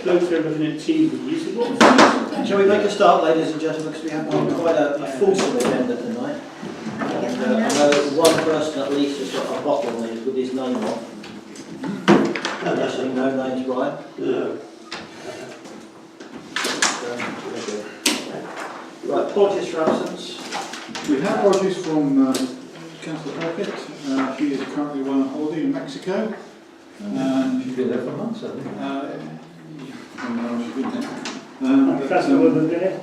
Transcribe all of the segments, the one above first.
blokes are looking at TVs. Shall we make a start, ladies and gentlemen, because we have got quite a fulsome agenda tonight. And, I know one person at least has got a bottle with his name on. Actually, no names, Brian. No. Right, apologies for absence. We have apologies from Councillor Hackett. She is currently on holiday in Mexico. She's been there for months, hasn't she? I don't know, she's been there. That's the one there.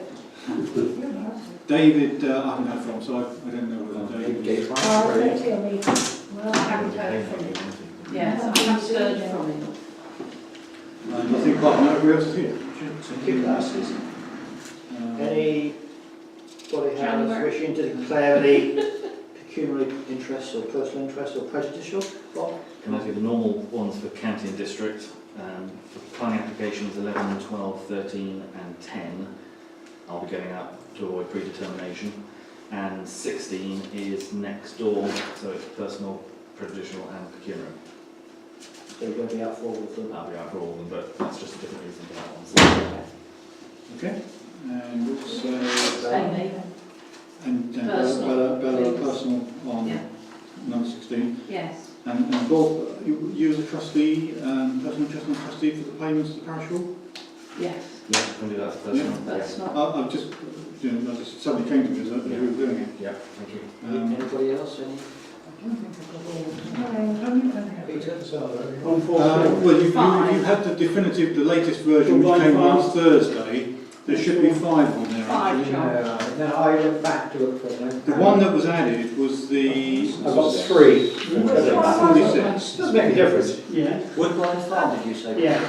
David, I haven't heard from, so I don't know whether David is. Well, I haven't heard from him. Yes, I haven't heard from him. And I think quite everybody else is here. Keep glasses. Anybody has wishing to declare any pecuniary interests or personal interests or prejudicial? Bob? Can I do the normal ones for county and district? For planning applications 11, 12, 13 and 10, I'll be going out to avoid predetermination. And 16 is next door, so it's personal, prejudicial and pecuniary. So you're going to be out for all of them? I'll be out for all of them, but that's just a different reason for that one. Okay. And also, Amy. and Bella personal on Yeah. number 16. Yes. And Bob, you as a trustee, personal trustee for the payments to the parish hall? Yes. Yeah, can do that as personal. That's not. I've just, somebody came to me as who was doing it. Yeah, thank you. Anybody else? Any? Peter? On four. Well, you had the definitive, the latest version which came last Thursday. There should be 5 on there. 5, actually. John. No, I went back to look for it. The one that was added was the I've got 3. 46. Doesn't make a difference. Yeah. Woodbine Farm, did you say? Yeah.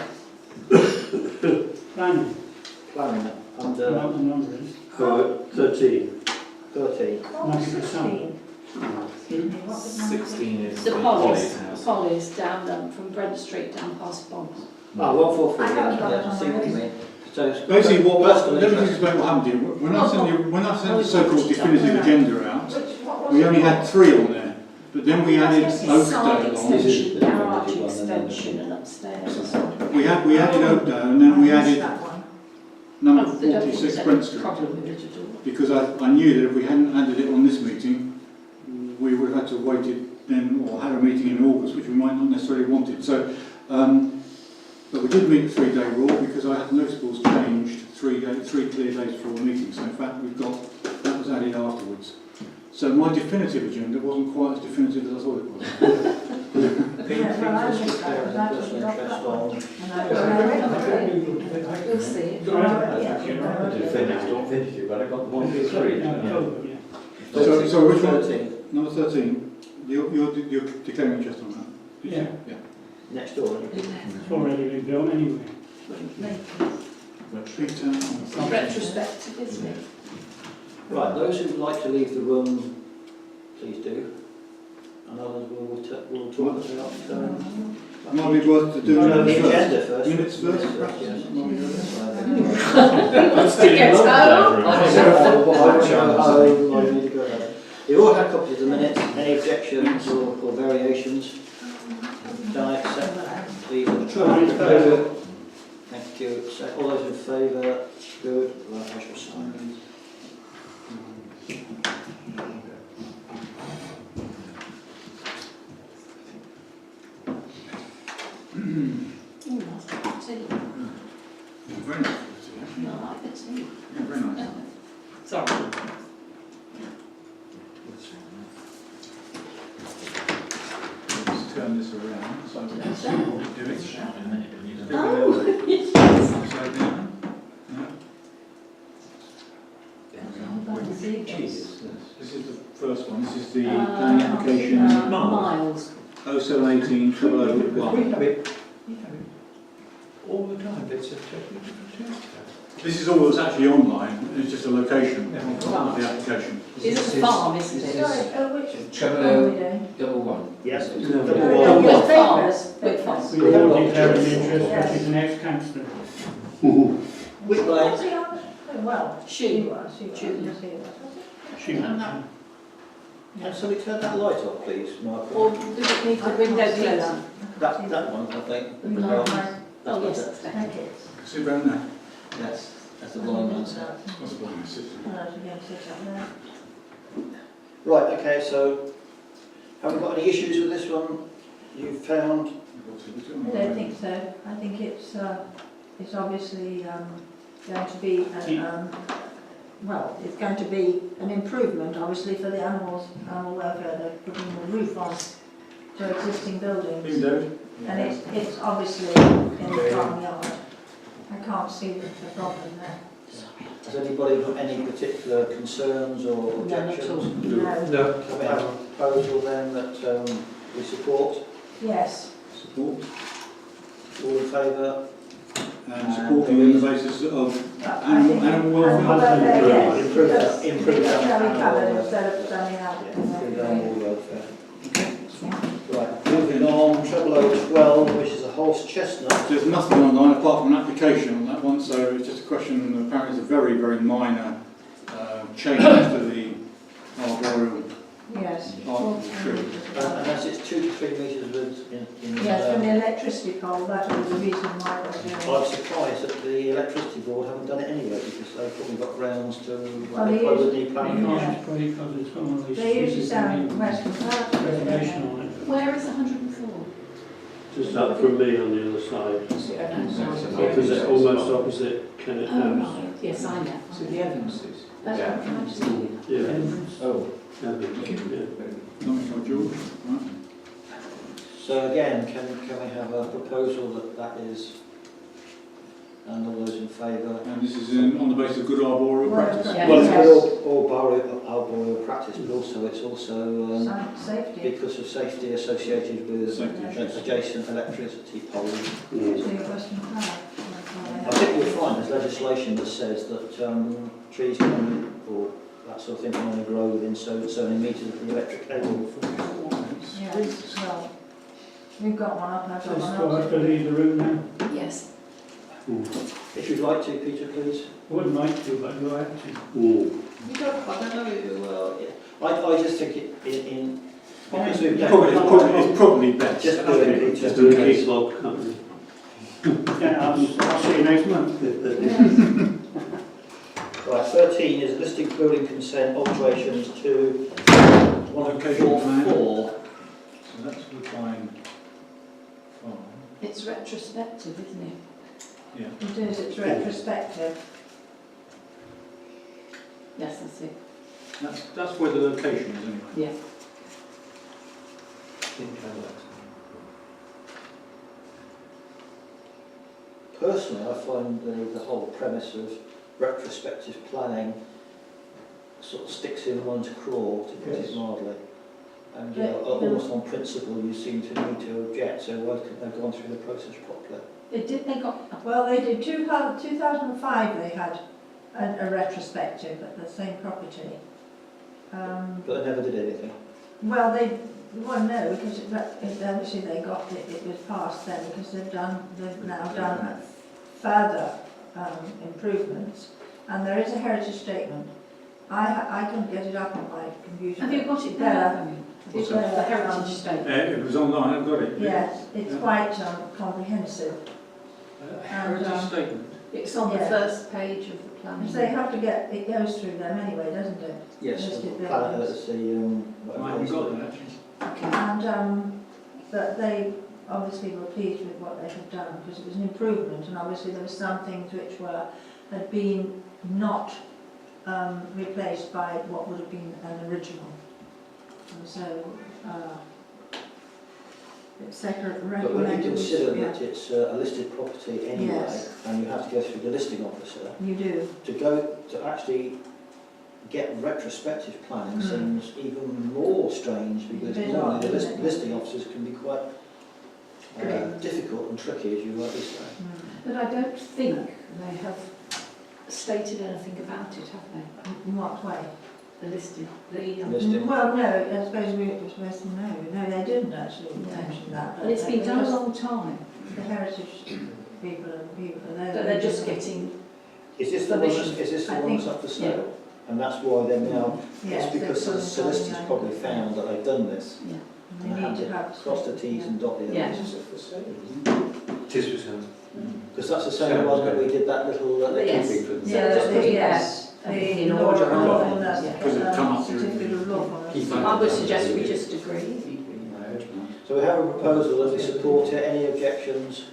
Planning. Planning under What the number is. 13. 13. 90%. 16 is The Polly's house. Polly's down from Brent Street down past Bonds. 144, yeah, I see what you mean. So Basically, let me personal just interest. explain what happened here. When I sent the so-called definitive agenda out, we only had 3 on there. But then we added Side Oakdale on. extension, garage extension and upstairs. We added Oakdale and then we added number Oh, they don't think 46 there's Brent any Street. problem with it at all. Because I knew that if we hadn't added it on this meeting, we would have had to wait it then, or had a meeting in August, which we might not necessarily wanted. So, but we did meet the 3-day rule because I had the noticeables changed 3 clear days before the meeting. So in fact, that was added afterwards. So my definitive agenda wasn't quite as definitive as I thought it was. Peter's declaring personal interest on. You'll see it. I did finish, don't finish it, but I got 1, 2, 3. Yeah. So which one? 13. Number 13. You're declaring interest on that? Yeah. Next door. It's already been built anyway. Peter. Retrospective, isn't it? Right, those who would like to leave the room, please do. And others will talk about. Might be worth to do The minutes agenda first. first. Minutes first, perhaps? Yes. Get home. You all had copies of the minutes. Any objections or variations? Can I accept these? Thank you. So all those in favour? Good. Right, I shall sign these. Oh, that's good tea. Very nice. Actually. No, I like the tea. Yeah, very nice. Sorry. Let's turn this around so we can see what we're doing. Oh, Upside down. This is the first one. This is the planning application Miles. 0718 We 001. have it all the time. It's a totally different test. This is all that's actually online. It's just a location of the application. It's a farm, isn't it? Double one. Yes. Wick Farms. We all declare an interest, which is the next councillor. Which way? Shoot. Shoot. Can somebody turn that light off, please, Michael? Or does it need the window closed? That one, I think. Oh, yes, that's better. So Sit round there. That's the blind man set. That's a blind sit. Right, okay, so have we got any issues with this one you've found? I don't think so. I think it's obviously going to be, well, it's going to be an improvement, obviously, for the animal welfare. They're putting a roof on to existing buildings. And it's obviously in the farmyard. I can't see the problem there. Has anybody got any particular concerns or objections? No. No. Can we have a proposal then that we support? Yes. Support. All in favour? And supporting on the basis of animal welfare. Yes. Improve Yes. animal We covered welfare. instead of standing out. Improve animal welfare. Right, moving on, 0012, which is a horse chestnut. There's nothing online apart from an application on that one, so it's just a question, apparently it's a very, very minor change to the arboreal Yes. part of the tree. Unless it's 2 to 3 metres width in Yes, from the electricity pole, that was the reason why it was doing it. I'm surprised that the electricity board haven't done it anyway, because they've probably got grounds to Well, they close usually- the planning You commission. can't probably cover this one, They usually sound Western reservation on it. Where is 104? Just up from me on the other side. Opposite, almost opposite Kennett House. Yes, I know. So the Evanses. That's Yeah. what I'm saying. Yeah. Oh, Evans, yeah. Nothing from George, right? so again, can we have a proposal that is, and all those in favour? And this is on the basis of good arboreal practice. Yeah. Well, Yes. it's all arboreal practice, but also it's also Safety. because of safety associated with Safety issues. adjacent electricity poles. Mm. Actually, Western Cloud. I think you'll find there's legislation that says that trees can only, or that sort of thing can only grow within so many metres of the electric cable. Yes, well, we've got one up, I've So got it's one got up. to leave the room now. Yes. If you'd like to, Peter, please. I wouldn't like to, but do I have to? Mm. I don't know, well, yeah. I just think in because we've It's probably best. just do it, Peter. Just a case log company. Yeah, I'll see you next month. Right, 13 is listing building consent alterations to Location plan. 144. So that's Woodbine Farm. It's retrospective, isn't it? Yeah. It is, it's retrospective. Yes, that's it. That's where the location is anyway. Yeah. Personally, I find the whole premise of retrospective planning sort of sticks in one's craw, to put it mildly. And almost on principle, you seem to need to object, so why couldn't they have gone through the process properly? They got, well, they did, 2005 they had a retrospective at the same property. But they never did anything. Well, no, because obviously they got it, it was passed then, because they've now done further improvements, and there is a heritage statement. I couldn't get it up on my computer. Have you got it there? there? It's The heritage statement. It was online, I've got it. Yes, it's quite comprehensive. Heritage statement. It's on the Yeah. first page of the plan. Because they have to it goes through them anyway, doesn't it? Yes, Listed the buildings. that's the I haven't got that actually. And but they obviously were pleased with what they had done, because it was an improvement, and obviously there were some things which had been not replaced by what would have been an original. And so it's But when you recommended. consider that it's a listed property anyway, Yes. and you have to go through the listing officer, You do. to actually get retrospective planning seems even more strange, because It is normally odd, the isn't it? listing officers can be quite difficult and tricky, as you rightly say. But I don't think they have stated anything about it, have they? In what way? The listing. Listing. Well, no, I suppose we were supposed to know. No, they didn't actually mention that. And it's been they done a just- long time. The heritage people and people, But they're just getting, Is this the one Permission. that's I up for sale? And that's why they're now, yes, it's because the solicitors probably found that they've done this. They need to have. Cross the T's and dot the I's. Yeah. Is it for sale? It is for sale. Because that's the same one that we did that little Yes. keeping for the Yeah, just put it yes, in the order, lawfulness, Because it come up certificate of lawfulness. I would suggest we just agree. So we have a proposal and we support it. Any objections?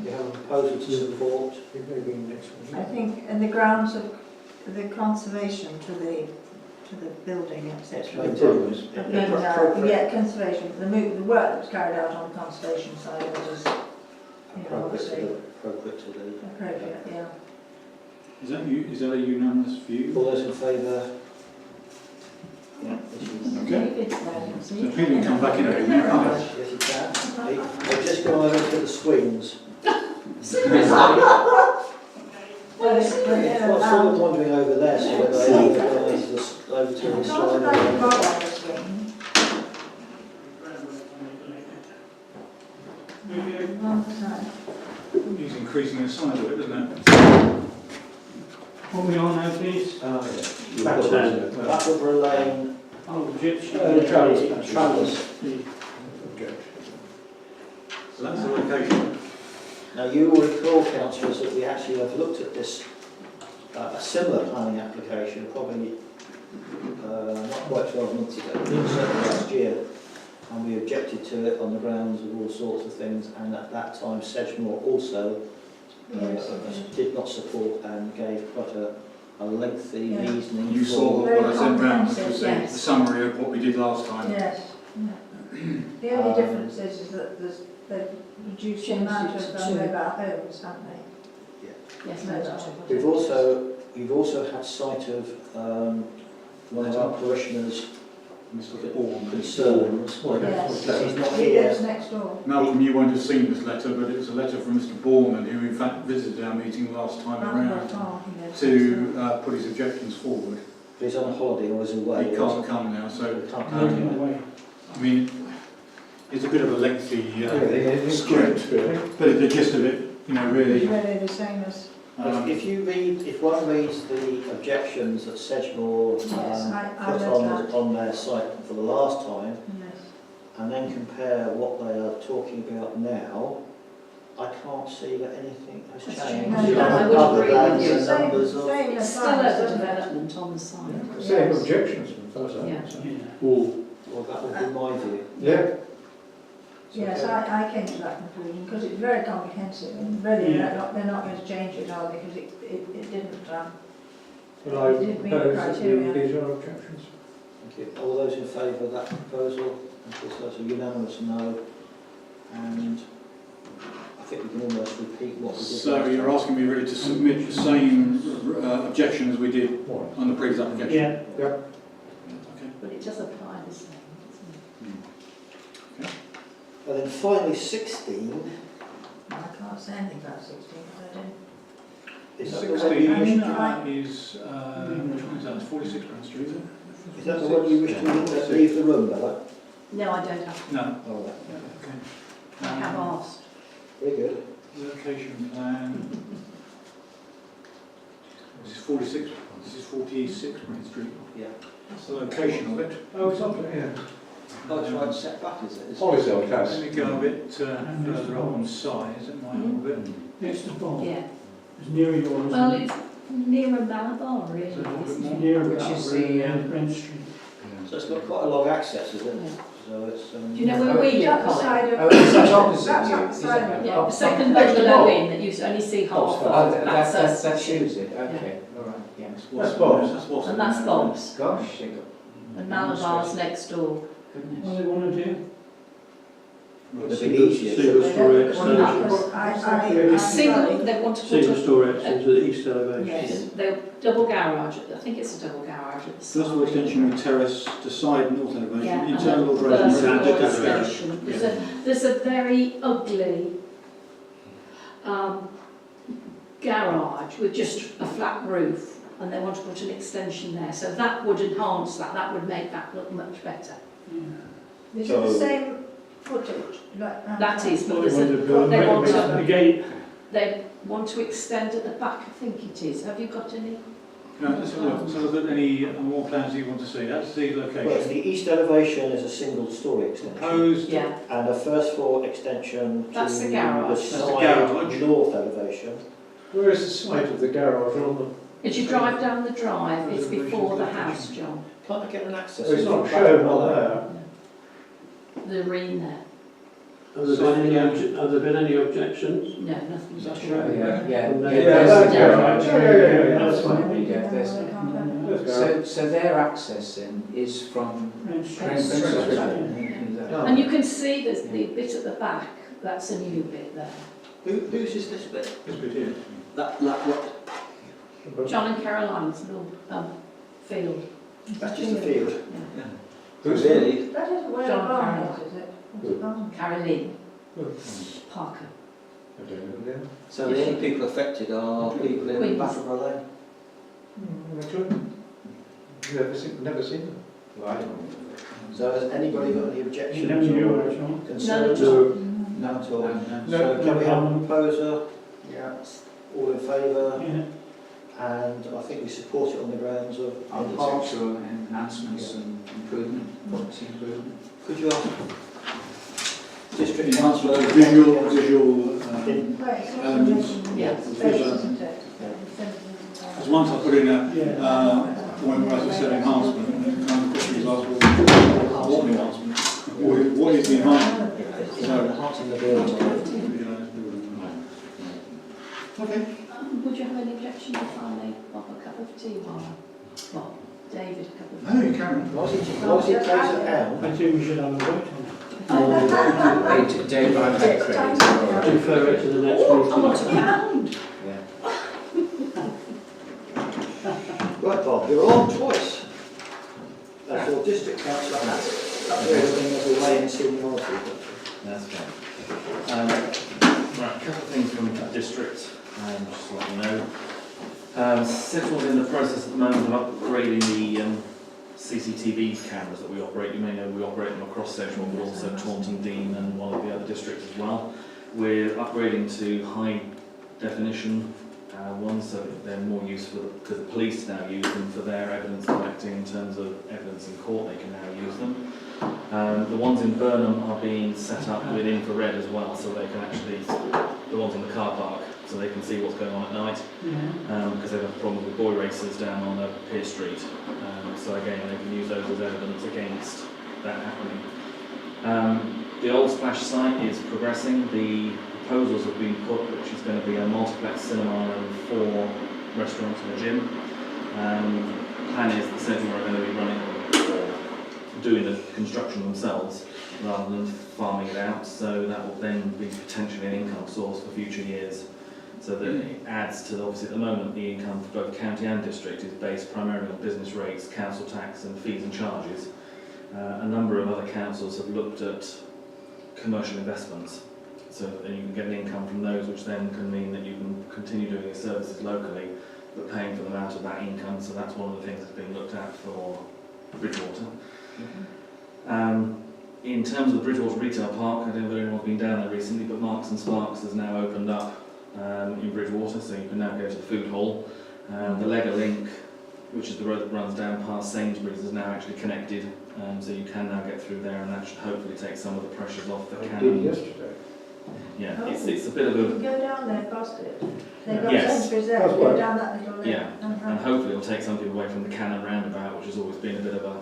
We have a proposal to support. I think in the grounds of the conservation to the building, etc. Maintenance. Yeah, conservation, the work that was carried out on the conservation side was, obviously Appropriate to the. appropriate, yeah. Is that a unanimous view? All those in favour? Yeah. Okay. So Peter can come back in again now, can't he? Yes, you can. I've just gone over to the swings. Well, I was sort of wandering over there, so whether I organise this over to the Not slide. about the bar on the swing. One side. He's increasing the size of it, isn't it? What we on now, please? Backward Lane, Oh, Egyptian. Travellers. So that's the location. Now you will recall, councillors, that we actually have looked at this, a similar planning application, probably not quite 12 months ago, but certainly last year, and we objected to it on the grounds of all sorts of things, and at that time Sedgemoor also did not support and gave quite a lengthy Yeah. reasoning. You for- saw what I sent round, which was the Yes. summary of what we did last time. Yes. Yeah. The only difference is that they've reduced the amount of mobile homes, haven't they? Yes, We've also had sight of one of our parishioners' Mr. Bourne. concerns. Yes. That he's not He here. lives next door. Malcolm, you won't have seen this letter, but it was a letter from Mr. Bourne, who in fact visited our meeting last time around to put his objections forward. He's on holiday or is away. He can't come now, so He can't No, come. no way. I mean, it's a bit of a lengthy script, but the gist of it, It's really. really the same as, If one reads the objections that Sedgemoor yes, I put read that. on their site for the last time, Yes. and then compare what they are talking about now, I can't see that anything has Has changed. changed. No, I would Other agree than with you. the numbers of. Same It's as still ours, a isn't it? development on the site. Same objections from the first Yeah. Yeah. Well, that would be my view. Yeah. Yes, I came to that conclusion because it's very comprehensive and really they're not going to change it, are they? Because it didn't, Well, I it didn't meet the propose that criteria. these are objections. Thank you. All those in favour of that proposal? Thank you. So that's a unanimous no. And I think we can almost repeat what we did. So last you're time. asking me really to submit the same objection as we did on the previous application? Yeah. Okay. But it does apply the same, doesn't it? And then finally 16. I can't say anything about 16 because I didn't. Is that the one 16 you I wish mean, to, which one is that? It's 46 Grand Street, is it? is that the one you wish to leave the room, Bella? No, I don't have, No. All right. Okay. I have asked. Very good. Location plan. This is 46, this is 46 Grand Street. Yeah. That's the location of it. Oh, it's up there, yeah. Oh, it's right set back, is it? Holysell Let House. me go a bit further up on size, it might help a bit. Next to Bob. Yeah. It's near yours. Well, isn't it? it's nearer Malabar, really. Is it a little bit It's more? near Which about is the, Brent Street. So it's got quite a long access, is it? Yeah. So it's. Do you know where we Is live, that the Colin? side of? Oh, that's opposite That's you, up the is side it? of. Yeah, the second bungalow in that you only see half Oh, of. that's us. that shows it, okay, all right, yeah. That's Bob's. That's Bob's. And that's Bob's. Gosh, they got And Malabar's next door. What do goodness. they want to do? It'd be easier. Single story extension. A single, they want to put Single a, story extension to the east elevation. yes, they'll double garage, I think it's a double garage at the side. First of all, extension with terrace to side north elevation, Yeah, and internal then alteration, first floor Standard extension. There's a very ugly garage with just a flat roof, and they want to put an extension there, so that would enhance that, that would make that look much better. Is it the same footage? Like, That is, but Well, there's they want to a, build they want a to, gate. they want to extend at the back, I think it is. Have you got any? Let's have a look. So look at any more plans you want to see. That's the Well, it's location. the east elevation is a single storey extension. Proposed. Yeah, And a first floor extension to That's the garage. the That's the side garage. north elevation. Where is the site of the garage on as you drive down the drive, it's before the house, John. Can't I get an access? the... It's not back shown of on that? there. The green there. Have there been any objections? No, nothing's Is that shown. shown? Yeah, Yeah, there's the garage. garage. That's fine. Yeah, there's- So, So their accessing is from Prince Princess Street. Road. And you can see there's the bit at the back, that's a new bit there. Whose is this bit? This bit here. That what? John and Caroline's little field. That's just a field. Yeah. Who's really? That isn't where the John barn Carroll. is it? What's the barn? Caroline Parker. I don't know. So the only people affected are people in Queens. Battleborough Lane. Never seen them. So has anybody got any objections Never knew or what it's on. concerns? No. None at all. No. So can we have a proposer? Yeah. All in favour? Yeah. And I think we support it on the grounds of Architectural enhancements and improvement, property improvement. Could you ask District Enhancement Councillor? of visual. Right, it's also Um, mentioned yeah, space, visual. isn't it? Because once I put in a Yeah. when I said enhancement, and the question was asked, well, what enhancement? What is the enhancement? Enhancing the building. Okay. Would you have any objection if I made Bob a cup of tea while, well, David a cup of No, tea? you can. Was it closed down? I think we should have a vote on Dave, I've had credit. Defer it to the next Oh, I want meeting. to pound. Right, Bob, you're on twice. That's your district councillor hat. Upgrading every way in seniority. That's right. Right, a couple of things from the district, just to let you know. Central's in the process at the moment of upgrading the CCTV cameras that we operate. You may know we operate them across Central, but also Taunton Dean and one of the other districts as well. We're upgrading to high definition ones, so that they're more useful because the police now use them for their evidence collecting in terms of evidence in court. They can now use them. The ones in Burnham are being set up with infrared as well, so they can actually, the ones in the car park, so they can see what's going on at night, because they've had problems with boy racers down on Pier Street. So again, they can use those as evidence against that happening. The old Splash site is progressing. The proposals have been put, which is going to be a multiplex cinema and 4 restaurants and a gym. Plan is that Central are going to be running or doing the construction themselves rather than farming it out, so that will then be potentially an income source for future years. So that it adds to, obviously at the moment, the income for both county and district is based primarily on business rates, council tax and fees and charges. A number of other councils have looked at commercial investments, so that you can get an income from those, which then can mean that you can continue doing your services locally, but paying for them out of that income. So that's one of the things that's being looked at for Bridgewater. In terms of the Bridgewater Retail Park, I don't know if anyone's been down there recently, but Marks and Sparks has now opened up in Bridgewater, so you can now go to the food hall. The Lega Link, which is the road that runs down past Sainsbury's, is now actually connected, so you can now get through there, and that should hopefully take some of the pressures off the I did cannon. yesterday. Yeah, it's a bit of You a, can go down there past it. They've got Yes. Sainsbury's there, That's you go right. down that little lane. yeah, and hopefully it'll take some people away from the cannon roundabout, which has always been a bit of a,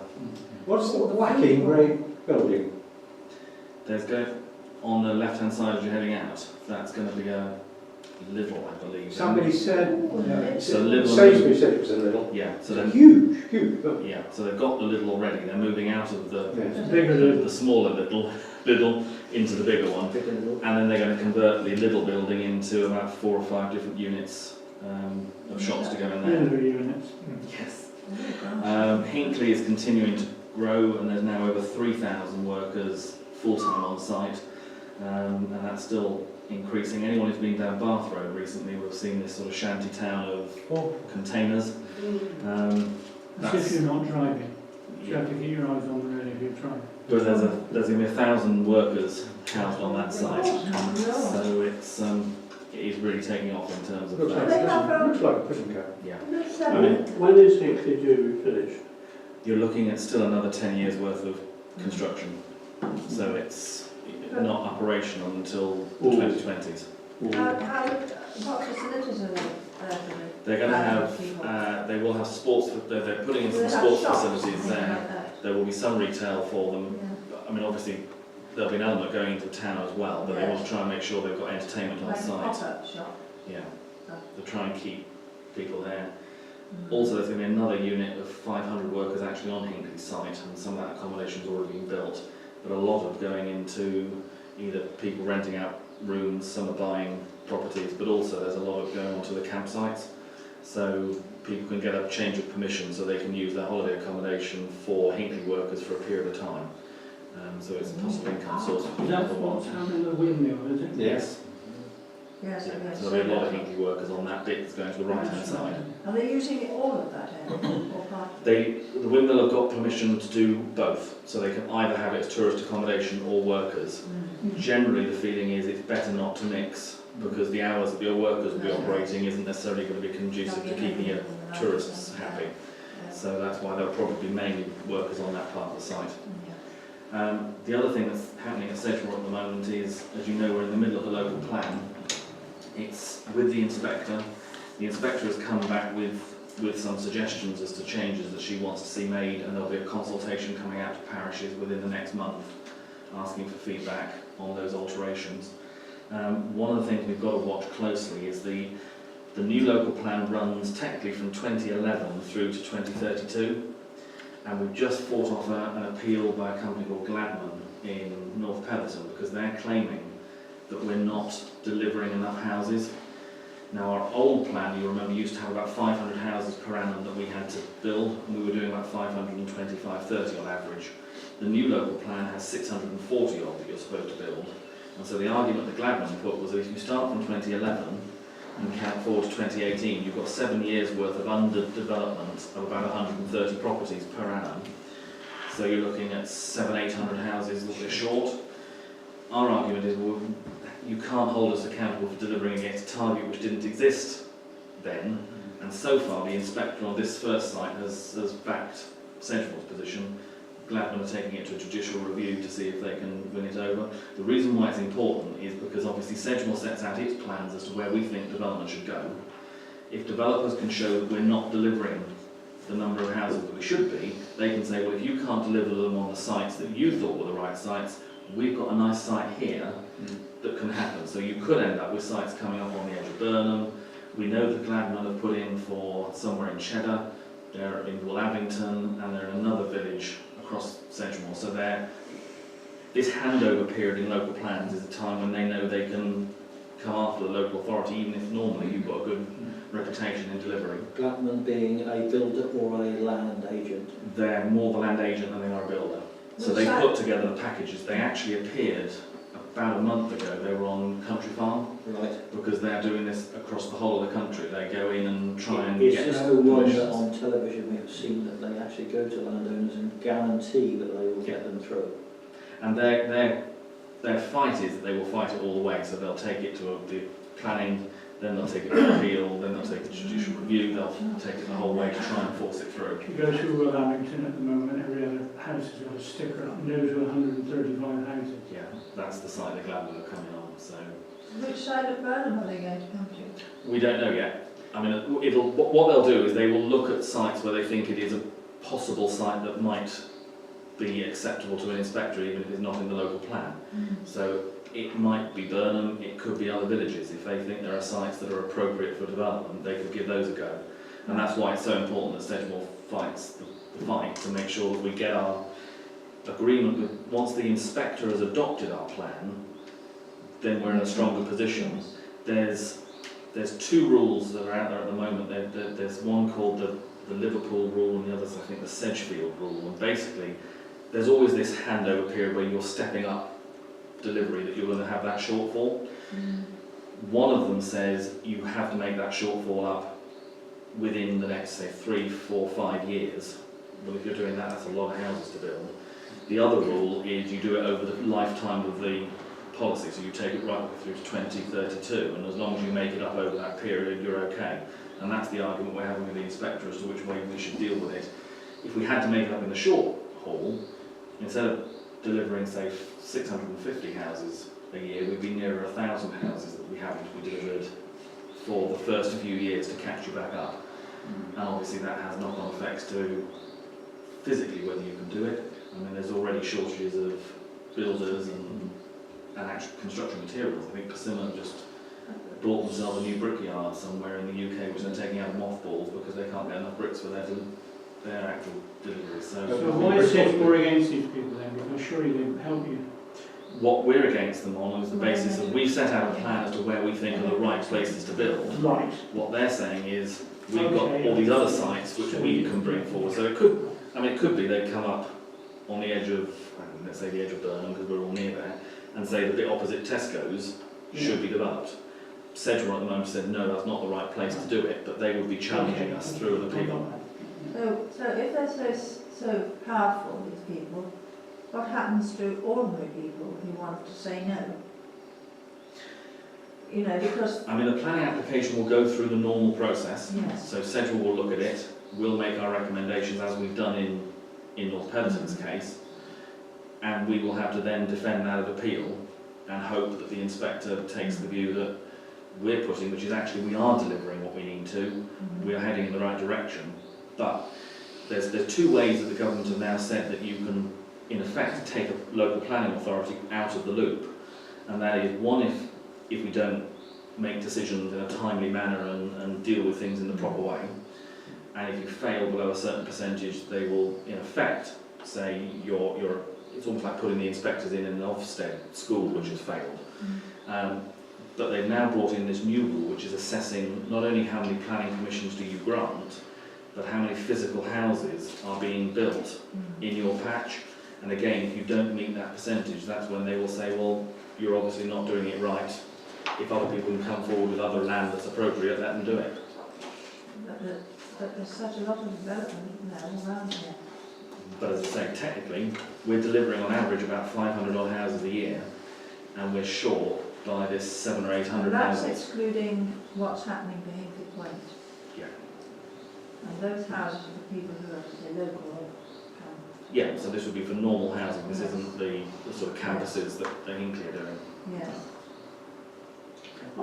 What's the wacky grey building? there's go on the left hand side as you're heading out, that's going to be a little, I believe. Somebody said, So little- Sainsbury said it was a little. Yeah, so It's a then, huge, huge building. yeah, so they've got the little already, they're moving out of the Yes. Bigger the smaller little into the bigger one, and then they're going to convert the little building into about 4 or 5 different units of shops to go in there. Middle units. Yes. Hinckley is continuing to grow, and there's now over 3,000 workers full-time on site, and that's still increasing. Anyone who's been down Bath Road recently will have seen this sort of shanty town of containers. As if you're not driving. You have to keep your eyes on the road if you're driving. But there's going to be 1,000 workers housed on that site, so it's it is really taking off in terms of Looks like, that. looks like a prison camp. Yeah. I mean, when is Hinkley due finished? You're looking at still another 10 years worth of construction. So it's not operational until the 2020s. What facilities are they there for? They're going to have, they will have sports, they're putting in some sports facilities there. There will be some retail for them. I mean, obviously, there'll be an element going into town as well, but they want to try and make sure they've got entertainment on Like a site. pop-up shop. Yeah, to try and keep people there. Also, there's going to be another unit of 500 workers actually on Hinkley's site, and some of that accommodation's already been built, but a lot of going into either people renting out rooms, some are buying properties, but also there's a lot of going onto the campsites, so people can get a change of permission so they can use their holiday accommodation for Hinkley workers for a period of time. So it's a possible income source for Is that people. what's happening at the windmill, is it? Yes. Yes, Yeah. yes. So there'll be a lot of Hinkley workers on that bit that's going to the right-hand side. Are they using all of that area or part of it? The windmill have got permission to do both, so they can either have it as tourist accommodation or workers. Generally, the feeling is it's better not to mix, because the hours that your workers will be operating isn't necessarily going to be conducive to keeping your tourists happy. So that's why there'll probably be mainly workers on that part of the site. The other thing that's happening at Sedgemoor at the moment is, as you know, we're in the middle of the local plan. It's with the inspector. The inspector has come back with some suggestions as to changes that she wants to see made, and there'll be a consultation coming out to parishes within the next month asking for feedback on those alterations. One of the things we've got to watch closely is the new local plan runs technically from 2011 through to 2032, and we've just fought off an appeal by a company called Gladman in North Petherton because they're claiming that we're not delivering enough houses. Now, our old plan, you remember, used to have about 500 houses per annum that we had to build, and we were doing about 525-30 on average. The new local plan has 640 odd that you're supposed to build. And so the argument that Gladman put was that if you start from 2011 and count forward to 2018, you've got 7 years worth of underdevelopment of about 130 properties per annum. So you're looking at 700-800 houses that we're short. Our argument is, well, you can't hold us accountable for delivering against a target which didn't exist then. And so far, the inspector on this first site has backed Sedgemoor's position. Gladman are taking it to a judicial review to see if they can win it over. The reason why it's important is because obviously Sedgemoor sets out its plans as to where we think development should go. If developers can show that we're not delivering the number of houses that we should be, they can say, well, if you can't deliver them on the sites that you thought were the right sites, we've got a nice site here that can happen. So you could end up with sites coming up on the edge of Burnham. We know that Gladman have put in for somewhere in Cheddar, they're in Woolabington, and they're in another village across Sedgemoor. So this handover period in local plans is a time when they know they can come after the local authority, even if normally you've got a good reputation in delivering. Gladman being a builder or a land agent? They're more the land agent than they are a builder. So they put together the packages. They actually appeared about a month ago. They were on Country Farm. Right. Because they're doing this across the whole of the country. They go in and try and Is get this the one that on television we have seen that they actually go to landowners and guarantee that they will get them through? And their fight is that they will fight it all the way. So they'll take it to the planning, then they'll take it to appeal, then they'll take it to judicial review, they'll take it the whole way to try and force it through. If you go through Woolabington at the moment, every other house has got a sticker up, news to 135 houses. Yeah, that's the site that Gladman are coming on. So Which side of Burnham are they going to come to? we don't know yet. I mean, what they'll do is they will look at sites where they think it is a possible site that might be acceptable to an inspector, even if it's not in the local plan. So it might be Burnham, it could be other villages. If they think there are sites that are appropriate for development, they could give those a go. And that's why it's so important that Sedgemoor fights the fight to make sure that we get our agreement with, once the inspector has adopted our plan, then we're in a stronger position. There's two rules that are out there at the moment. There's one called the Liverpool rule and the other's, I think, the Sedgefield rule. And basically, there's always this handover period where you're stepping up delivery, that you're going to have that shortfall. One of them says you have to make that shortfall up within the next, say, 3, 4, 5 years. Well, if you're doing that, that's a lot of houses to build. The other rule is you do it over the lifetime of the policy, so you take it right through to 2032, and as long as you make it up over that period, you're okay. And that's the argument we're having with the inspector as to which way we should deal with it. If we had to make it up in the short haul, instead of delivering, say, 650 houses a year, we'd be nearer 1,000 houses that we haven't we delivered for the first few years to catch you back up. And obviously that has knock-on effects to physically whether you can do it. I mean, there's already shortages of builders and actual construction materials. I think Persimmon just bought themselves a new brickyard somewhere in the UK, which they're taking out mothballs because they can't get enough bricks for their actual deliveries. So why is Sedgemoor against these people then? Because surely they help you. what we're against them on is the basis of we've set out a plan as to where we think are the right places to build. Right. What they're saying is we've got all these other sites which we can bring forward. So it could be they come up on the edge of, let's say the edge of Burnham, because we're all near there, and say the bit opposite Tesco's should be developed. Sedgemoor at the moment said no, that's not the right place to do it, but they would be challenging us through an appeal. So if they're so powerful, these people, what happens to ordinary people who want to say no? You know, because... I mean, the planning application will go through the normal process. Yes. So Sedgemoor will look at it, we'll make our recommendations as we've done in North Petherton's case, and we will have to then defend that at appeal and hope that the inspector takes the view that we're putting, which is actually we are delivering what we need to, we are heading in the right direction. But there's two ways that the government have now said that you can, in effect, take a local planning authority out of the loop. And that is, one, if we don't make decisions in a timely manner and deal with things in the proper way, and if you fail below a certain percentage, they will, in effect, say it's almost like putting the inspectors in an Ofsted school which has failed. But they've now brought in this new rule which is assessing not only how many planning permissions do you grant, but how many physical houses are being built in your patch. And again, if you don't meet that percentage, that's when they will say, well, you're obviously not doing it right. If other people can come forward with other land that's appropriate, let them do it. But there's such a lot of development now around here. But as I say, technically, we're delivering on average about 500 odd houses a year, and we're short by this 700 or 800 That's houses. excluding what's happening to Hinkley Point. Yeah. And those houses are the people who are, say, local or Yeah, so this would be for normal housing. This isn't the sort of campuses that Hinkley are doing. Yes.